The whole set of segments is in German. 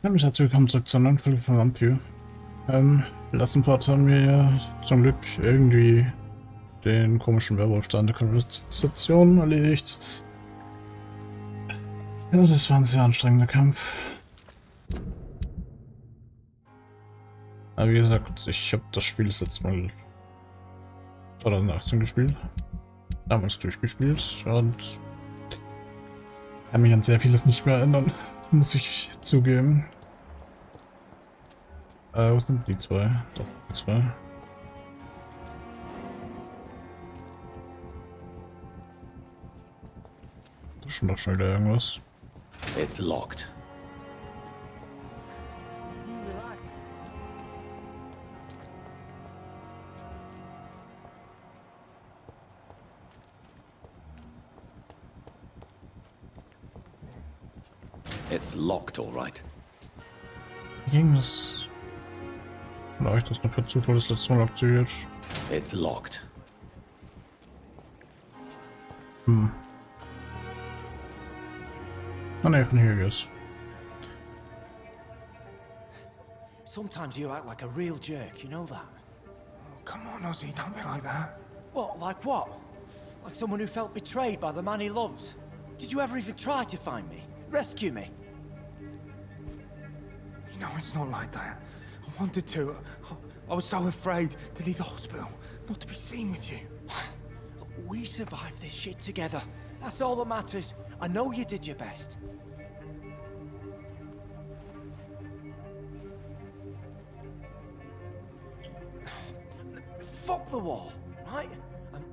Damit herzlich willkommen zurück zur neuen Folge von Vampyr. Im letzten Part haben wir ja zum Glück irgendwie den komischen Werwolf da in der Konversation erledigt. Ja, das war ein sehr anstrengender Kampf. Aber wie gesagt, ich habe das Spiel das letzte Mal 2018 gespielt. Damals durchgespielt und kann mich an sehr vieles nicht mehr erinnern, muss ich zugeben. Wo sind die zwei? Das sind die zwei. Da ist schon doch schon wieder irgendwas. It's locked. It's locked, all right. Wie ging das? Vielleicht das noch per Zufall das letzte Mal aktiviert. It's locked. Ah ne, von hier geht's. Sometimes you act like a real jerk, you know that? Oh, come on, Ozzy, don't be like that. What, like what? Like someone who felt betrayed by the man he loves? Did you ever even try to find me? Rescue me? You know, it's not like that. I wanted to. I was so afraid to leave the hospital, not to be seen with you. We survived this shit together. That's all that matters. I know you did your best. Fuck the wall, right?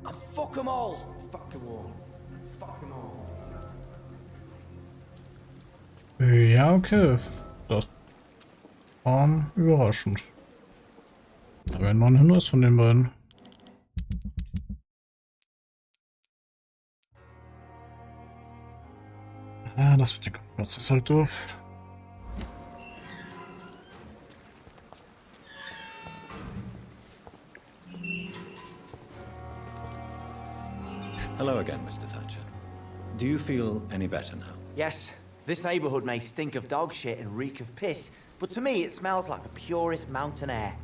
And fuck them all. Fuck the wall. Fuck them all. Ja, okay. Das war überraschend. Da wäre noch ein Hinweis von den beiden. Ah, das ist halt doof. Hello again, Mr. Thatcher. Do you feel any better now? Yes, this neighborhood may stink of dog shit and reek of piss, but to me it smells like the purest mountain air.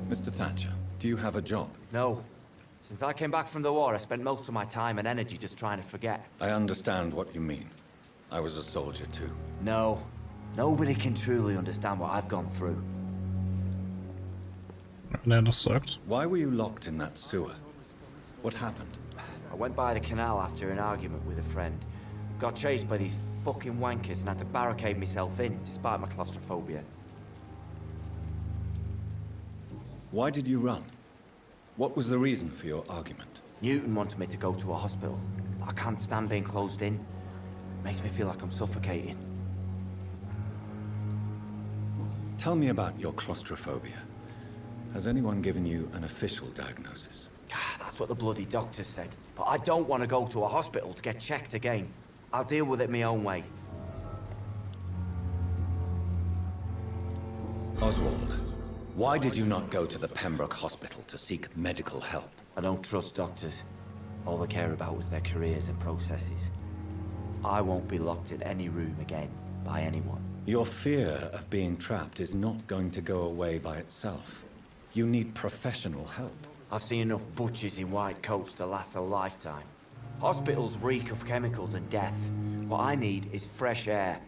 Mr. Thatcher, do you have a job? No. Since I came back from the war, I spent most of my time and energy just trying to forget. I understand what you mean. I was a soldier too. No. Nobody can truly understand what I've gone through. Wenn er das sagt. Why were you locked in that sewer? What happened? I went by the canal after an argument with a friend. Got chased by these fucking wankers and had to barricade myself in, despite my claustrophobia. Why did you run? What was the reason for your argument? Newton wanted me to go to a hospital, but I can't stand being closed in. Makes me feel like I'm suffocating. Tell me about your claustrophobia. Has anyone given you an official diagnosis? That's what the bloody doctor said. But I don't want to go to a hospital to get checked again. I'll deal with it my own way. Oswald, why did you not go to the Pembroke Hospital to seek medical help? I don't trust doctors. All they care about was their careers and processes. I won't be locked in any room again by anyone. Your fear of being trapped is not going to go away by itself. You need professional help. I've seen enough butchers in white coats to last a lifetime. Hospitals reek of chemicals and death. What I need is fresh air.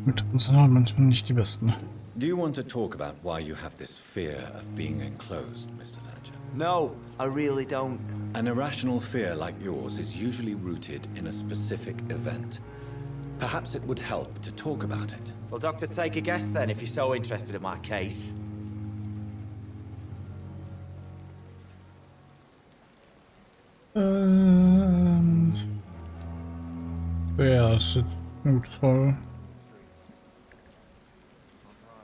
Mit uns sind manchmal nicht die Besten. Do you want to talk about why you have this fear of being enclosed, Mr. Thatcher? No, I really don't. An irrational fear like yours is usually rooted in a specific event. Perhaps it would help to talk about it. Well, Doctor, take a guess then, if you're so interested in my case. Ja, das ist gut voll.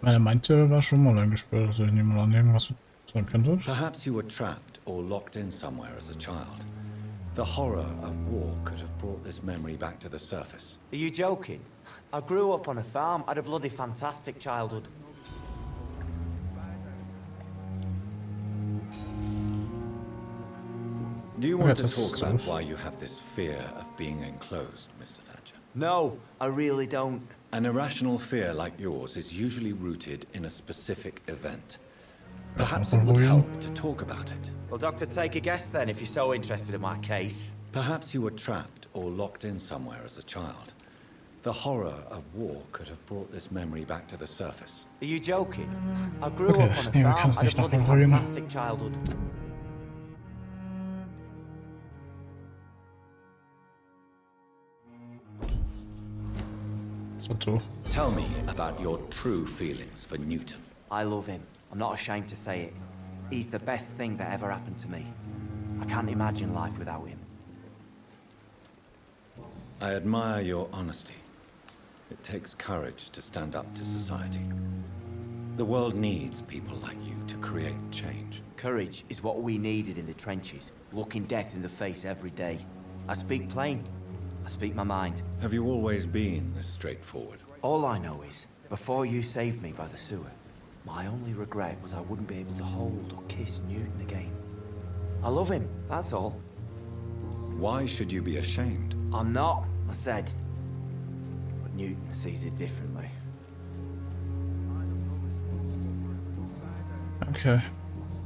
Meine meinte, war schon mal eingesperrt, also ich nehme mal annehmen, was du sagen könntest. Perhaps you were trapped or locked in somewhere as a child. The horror of war could have brought this memory back to the surface. Are you joking? I grew up on a farm, had a bloody fantastic childhood. Do you Okay, want to das talk about ist- why you have this fear of being enclosed, Mr. Thatcher? No, I really don't. An irrational fear like yours is usually rooted in a specific event. Perhaps it would help to talk about it. Well, Doctor, take a guess then if you're so interested in my case. Perhaps you were trapped or locked in somewhere as a child. The horror of war could have brought this memory back to the surface. Are you joking? I grew Okay, up on a nee, wir farm, kannen's had a nicht bloody nochmal rühren. fantastic childhood. So. Tell me about your true feelings for Newton. I love him. I'm not ashamed to say it. He's the best thing that ever happened to me. I can't imagine life without him. I admire your honesty. It takes courage to stand up to society. The world needs people like you to create change. Courage is what we needed in the trenches, looking death in the face every day. I speak plain. I speak my mind. Have you always been this straightforward? All I know is, before you saved me by the sewer, my only regret was I wouldn't be able to hold or kiss Newton again. I love him, that's all. Why should you be ashamed? I'm not, I said. But Newton sees it differently. Okay.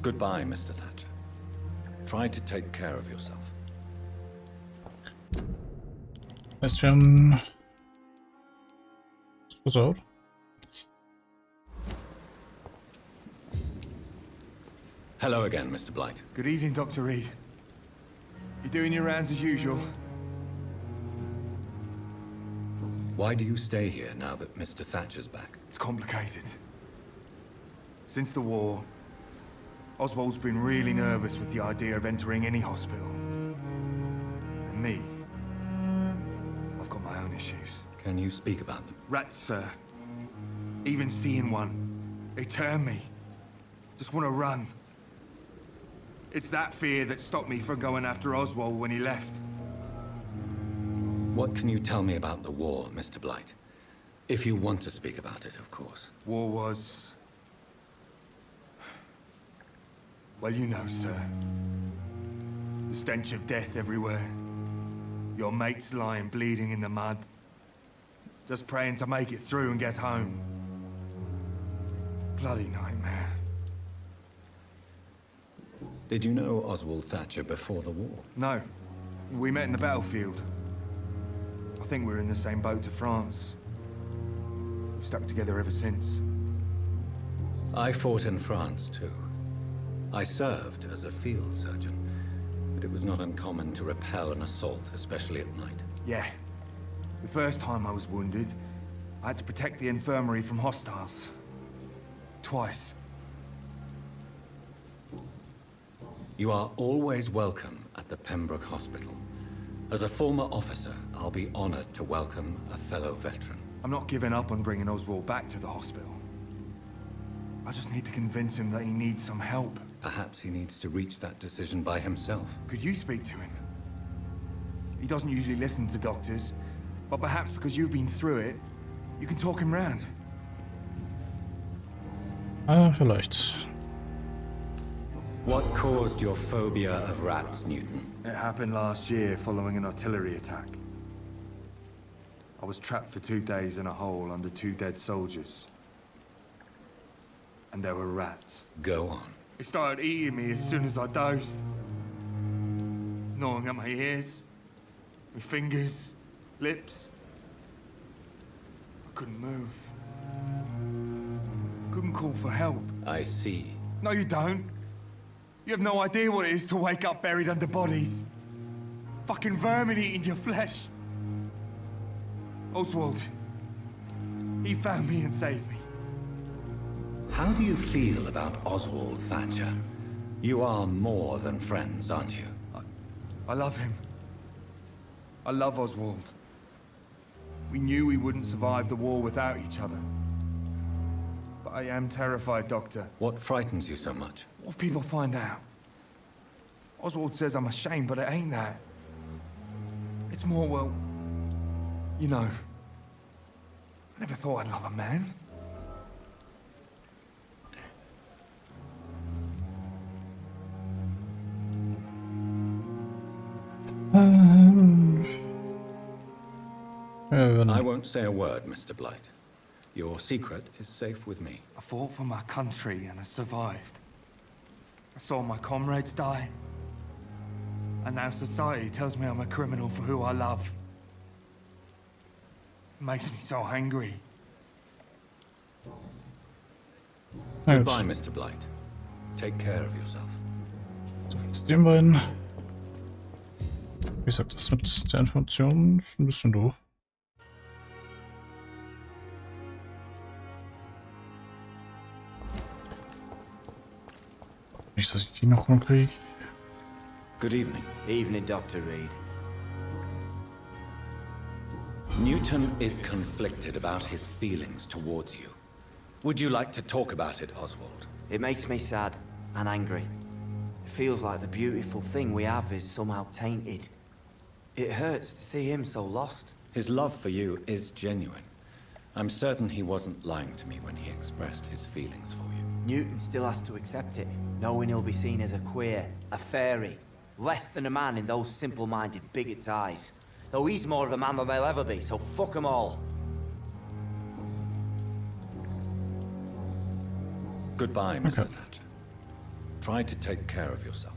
Goodbye, Mr. Thatcher. Try to take care of yourself. Heißt, wir haben es versaut. Hello again, Mr. Blight. Good evening, Dr. Reed. You doing your rounds as usual? Why do you stay here now that Mr. Thatcher's back? It's complicated. Since the war, Oswald's been really nervous with the idea of entering any hospital. And me, I've got my own issues. Can you speak about them? Rats, sir. Even seeing one, they turn me. Just want to run. It's that fear that stopped me from going after Oswald when he left. What can you tell me about the war, Mr. Blight? If you want to speak about it, of course. War was... well, you know, sir. The stench of death everywhere. Your mates lying bleeding in the mud. Just praying to make it through and get home. Bloody nightmare. Did you know Oswald Thatcher before the war? No. We met in the battlefield. I think we're in the same boat to France. We've stuck together ever since. I fought in France, too. I served as a field surgeon, but it was not uncommon to repel an assault, especially at night. Yeah. The first time I was wounded, I had to protect the infirmary from hostiles. Twice. You are always welcome at the Pembroke Hospital. As a former officer, I'll be honored to welcome a fellow veteran. I'm not giving up on bringing Oswald back to the hospital. I just need to convince him that he needs some help. Perhaps he needs to reach that decision by himself. Could you speak to him? He doesn't usually listen to doctors, but perhaps because you've been through it, you can talk him round. Vielleicht. What caused your phobia of rats, Newton? It happened last year following an artillery attack. I was trapped for 2 days in a hole under 2 dead soldiers. And there were rats. Go on. It started eating me as soon as I dozed. Gnawing at my ears, my fingers, lips. I couldn't move. Couldn't call for help. I see. No, you don't. You have no idea what it is to wake up buried under bodies. Fucking vermin eating your flesh. Oswald. He found me and saved me. How do you feel about Oswald Thatcher? You are more than friends, aren't you? I love him. I love Oswald. We knew we wouldn't survive the war without each other. But I am terrified, Doctor. What frightens you so much? What if people find out? Oswald says I'm ashamed, but it ain't that. It's more, well, you know. I never thought I'd love a man. I won't say a word, Mr. Blight. Your secret is safe with me. I fought for my country and I survived. I saw my comrades die. And now society tells me I'm a criminal for who I love. It makes me so angry. Goodbye, Mr. Blight. Take care of yourself. Zu den beiden. Wie gesagt, das mit der Information ist ein bisschen doof. Nicht, dass ich die noch mal kriege. Good evening. Evening, Dr. Reed. Newton is conflicted about his feelings towards you. Would you like to talk about it, Oswald? It makes me sad and angry. It feels like the beautiful thing we have is somehow tainted. It hurts to see him so lost. His love for you is genuine. I'm certain he wasn't lying to me when he expressed his feelings for you. Newton still has to accept it, knowing he'll be seen as a queer, a fairy, less than a man in those simple-minded bigots' eyes. Though he's more of a man than they'll ever be, so fuck them all. Goodbye, Mr. Thatcher. Try to take care of yourself.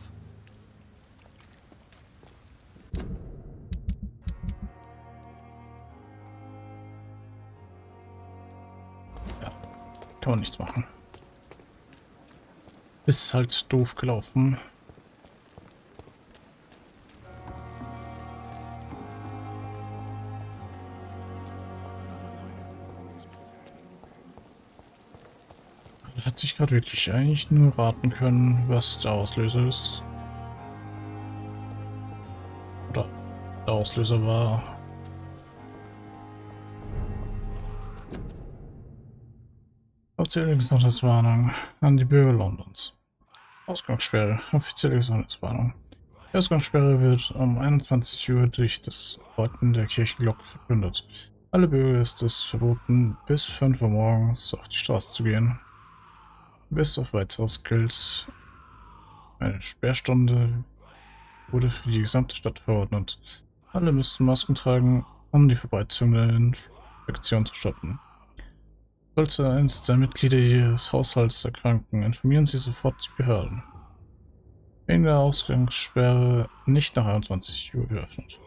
Ja, kann man nichts machen. Ist halt doof gelaufen. Hätte ich gerade wirklich eigentlich nur raten können, was der Auslöser ist. Oder der Auslöser war. Offizielle Gesundheitswarnung an die Bürger Londons. Ausgangssperre. Offizielle Gesundheitswarnung. Die Ausgangssperre wird um 21 Uhr durch das Läuten der Kirchenglocke verkündet. Alle Bürger ist es verboten, bis 5 Uhr morgens auf die Straße zu gehen. Bis auf weiteres gilt, eine Sperrstunde wurde für die gesamte Stadt verordnet. Alle müssen Masken tragen, um die Verbreitung der Infektion zu stoppen. Sollte eines der Mitglieder Ihres Haushalts erkranken, informieren Sie sofort die Behörden. Wegen der Ausgangssperre nicht nach 21 Uhr geöffnet.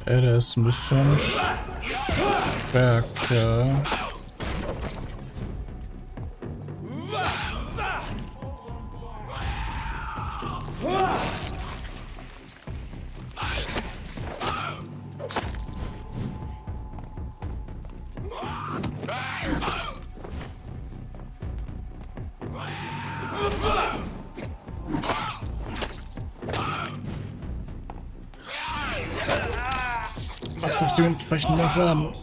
Der ist ein bisschen stärker. Macht das dementsprechend mehr Schaden.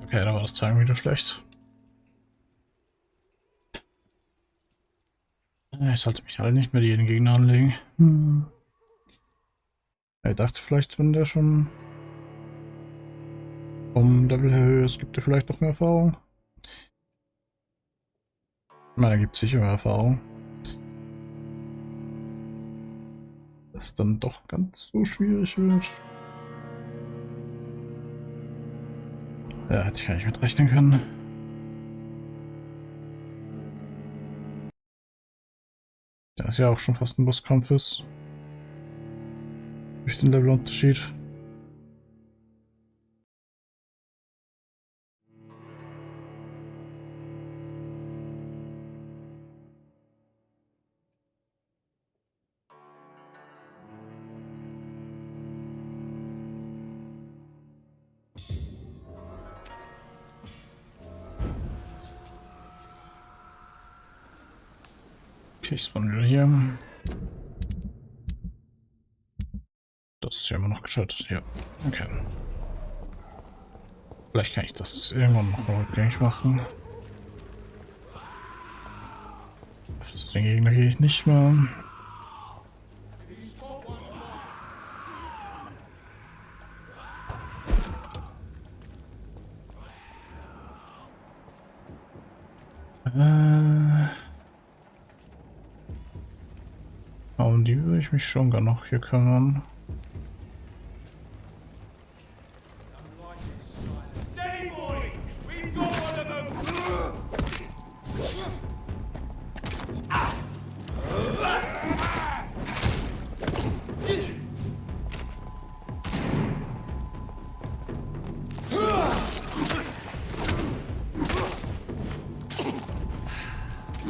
Okay, da war das Timing wieder schlecht. Ich sollte mich halt nicht mehr jeden Gegner anlegen. Ich dachte vielleicht, wenn der schon vom Level her höher ist, gibt er vielleicht noch mehr Erfahrung. Ich meine, er gibt sicher mehr Erfahrung. Das ist dann doch ganz so schwierig wird. Ja, hätte ich gar nicht mit rechnen können. Da ist ja auch schon fast ein Bosskampf ist. Durch den Levelunterschied. Okay, ich spawn wieder hier. Das ist ja immer noch geschaltet, ja. Okay. Vielleicht kann ich das irgendwann noch rückgängig machen. Zu den Gegner gehe ich nicht mehr. Um die würde ich mich schon gar noch hier kümmern.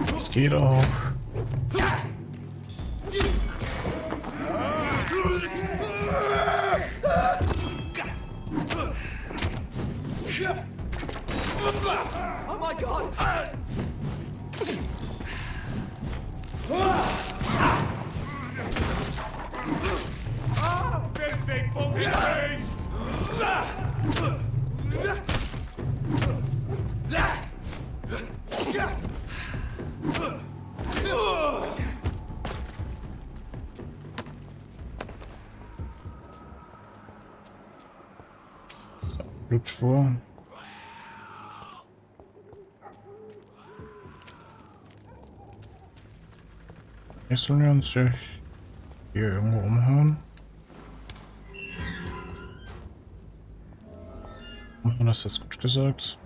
Das geht auch. Oh my god! Filthy fucking beast! Blutspur. Jetzt sollen wir uns hier irgendwo umhören. Haben wir das jetzt gut gesagt?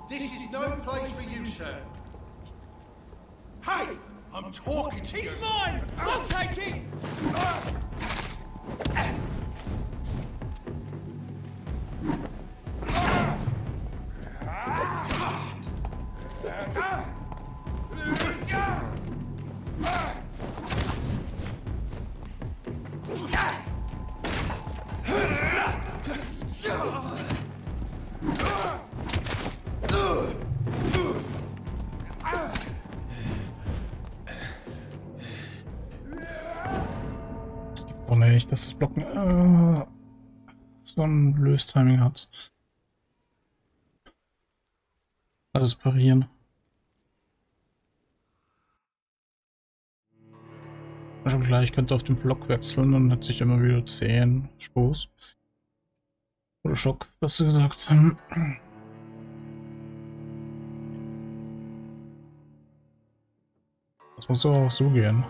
This is no place for you, sir. Hey, I'm talking to you. He's mine! Don't take it! Oh ne, dass das Blocken so ein Löstiming hat. Also das Parieren. Schon gleich, ich könnte auf den Block wechseln und hätte ich immer wieder 10 Stoß. Oder Schock, besser gesagt. Das muss doch auch so gehen.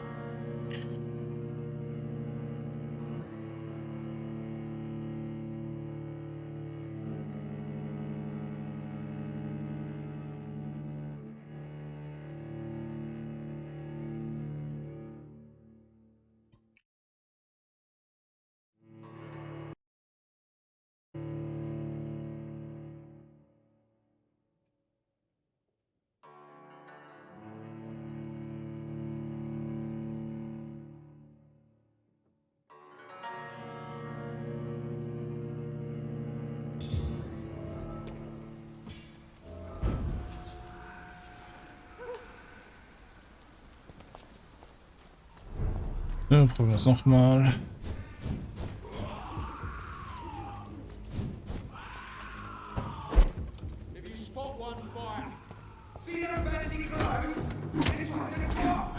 Ja, probieren wir es nochmal. If you spot one, fire. See how fancy close? This one's a top.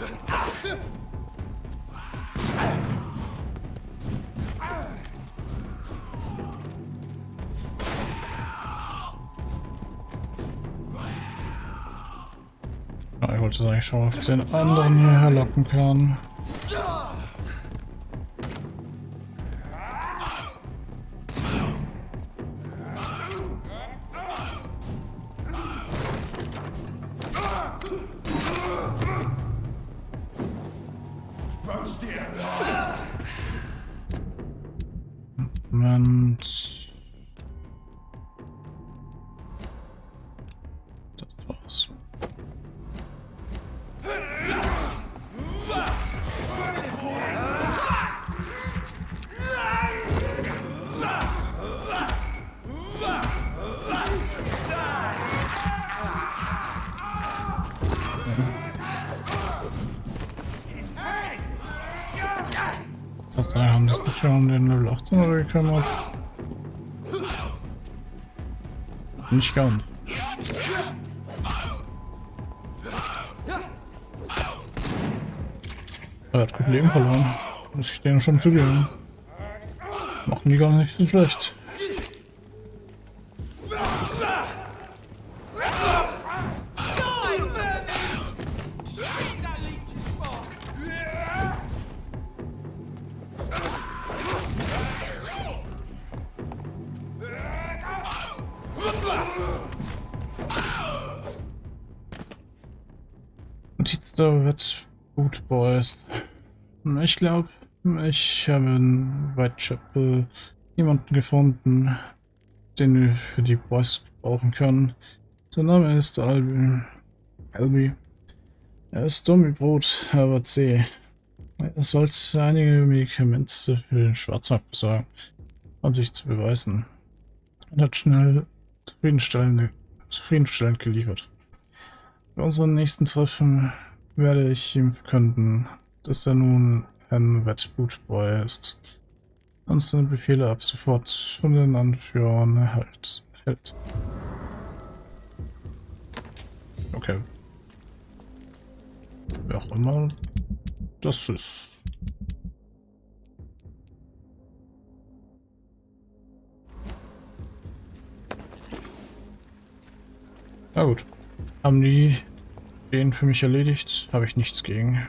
Ja, ich wollte eigentlich schon auf den anderen hier herlocken kann. Moment. Das war's. Da haben die sich nicht schon um den Level 18 oder gekümmert. Nicht ganz. Er hat gut Leben verloren. Muss ich denen schon zugeben. Machen die gar nicht so schlecht. Da wird gut, Boys. Ich glaube, ich habe in Whitechapel jemanden gefunden, den wir für die Boys brauchen können. Sein Name ist Albi. Er ist dumm wie Brot, aber zäh. Er sollte einige Medikamente für den Schwarzmarkt besorgen, um sich zu beweisen. Und hat schnell zufriedenstellend geliefert. Bei unserem nächsten Treffen werde ich ihm verkünden, dass er nun ein Wettbootboy ist und seine Befehle ab sofort von den Anführern hält. Okay. Wer auch immer das ist. Na gut. Haben die den für mich erledigt? Habe ich nichts gegen.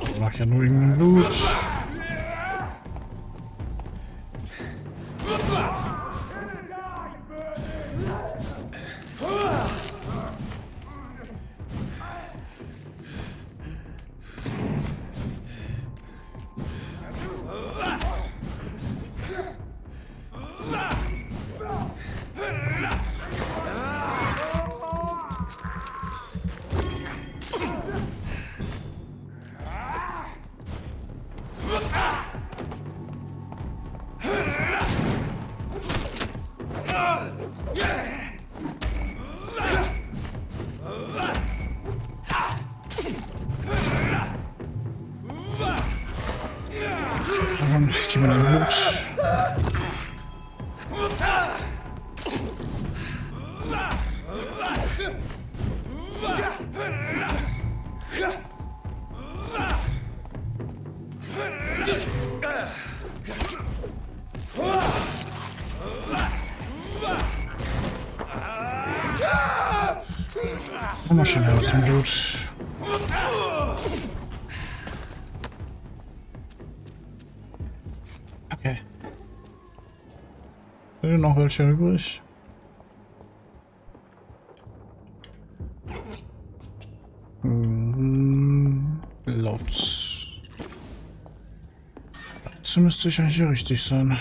Ich mag ja nur irgendein Blut. Ich gebe mir den Hut. Mal schön her mit dem Blut. Okay. Sind noch welche übrig? Laut. Dazu müsste ich eigentlich richtig sein.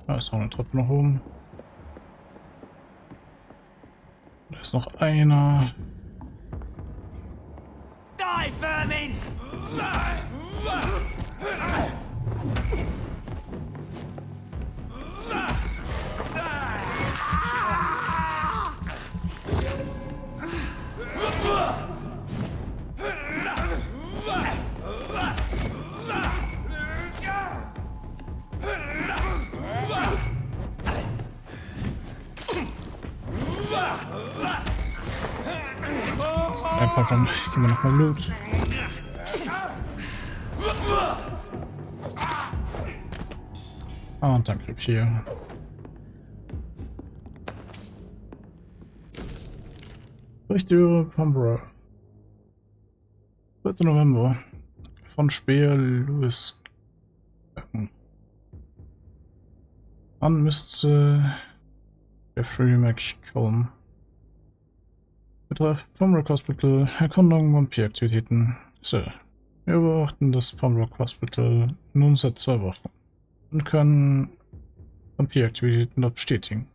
Da ist noch eine Treppe nach oben. Da ist noch einer. Die, vermin! Einfach schon, gehen wir nochmal Blut. Und dann krieg ich hier. Richtige Pambra. 3. November. Von Speer Louis. Wann müsste Jeffrey McCollum. Betreff Pembroke Hospital, Erkundung Vampyraktivitäten. So, wir beobachten das Pembroke Hospital nun seit 2 Wochen. und können Vampyraktivitäten dort bestätigen.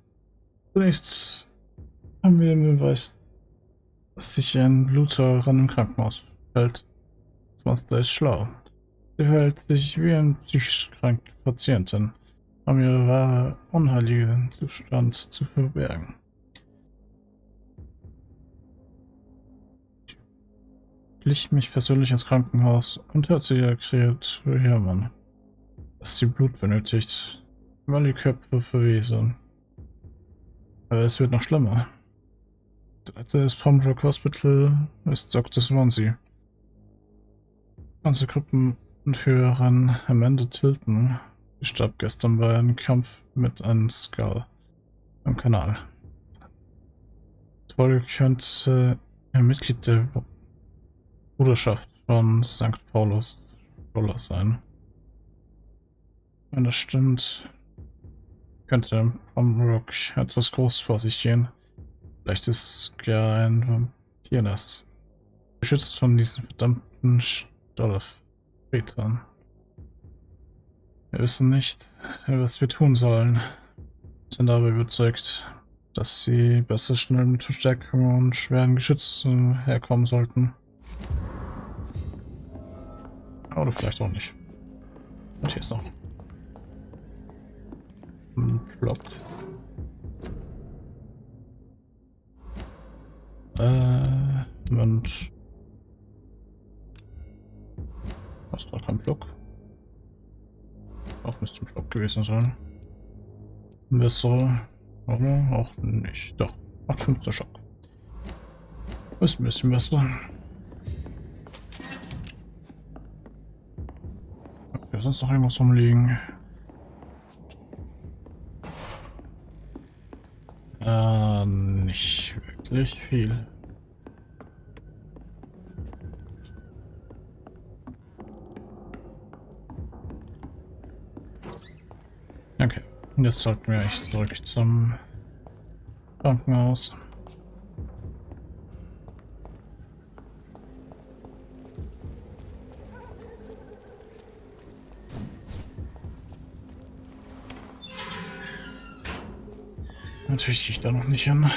Zunächst haben wir den Beweis, dass sich ein Bluter ran im Krankenhaus verhält. Das Monster ist schlau. Sie verhält sich wie ein psychisch kranke Patientin, um ihre wahre unheiligen Zustand zu verbergen. Ich schlich mich persönlich ins Krankenhaus und hörte ihre Kreatur jammern, dass sie Blut benötigt, weil die Köpfe verwesen. Aber es wird noch schlimmer. Der Leiter des Pembroke Hospital ist Dr. Swansea. Ganze Gruppenführerin Amanda Tilton starb gestern bei einem Kampf mit einem Skull am Kanal. Folge könnte ein Mitglied der Bruderschaft von St. Paulus sein. Wenn das stimmt, könnte Pembroke etwas groß vor sich gehen. Vielleicht ist ja ein Vampirnest. Geschützt von diesen verdammten Stollerfretern. Wir wissen nicht, was wir tun sollen. Sind aber überzeugt, dass sie besser schnell mit Verstärkung und schweren Geschützen herkommen sollten. Oder vielleicht auch nicht. Und hier ist noch ein Block. Und was da kein Block? Auch müsste ein Block gewesen sein. Besser, oder auch nicht. Doch, macht 15 Schock. Ist ein bisschen besser. Okay, sonst noch irgendwas rumliegen? Nicht wirklich viel. Okay, jetzt sollten wir echt zurück zum Krankenhaus. Natürlich gehe ich da noch nicht hin.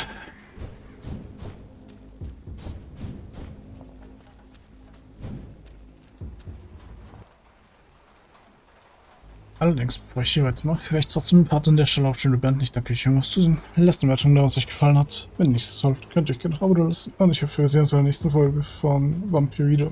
Allerdings, bevor ich hier weitermache, vielleicht trotzdem ein Part an der Stelle auch schon beenden. Ich danke euch fürs Zusehen. Lasst eine Wertung da, was euch gefallen hat. Wenn nichts sollt, könnt ihr euch gerne ein Abo lassen. Und ich hoffe, wir sehen uns in der nächsten Folge von Vampyr wieder.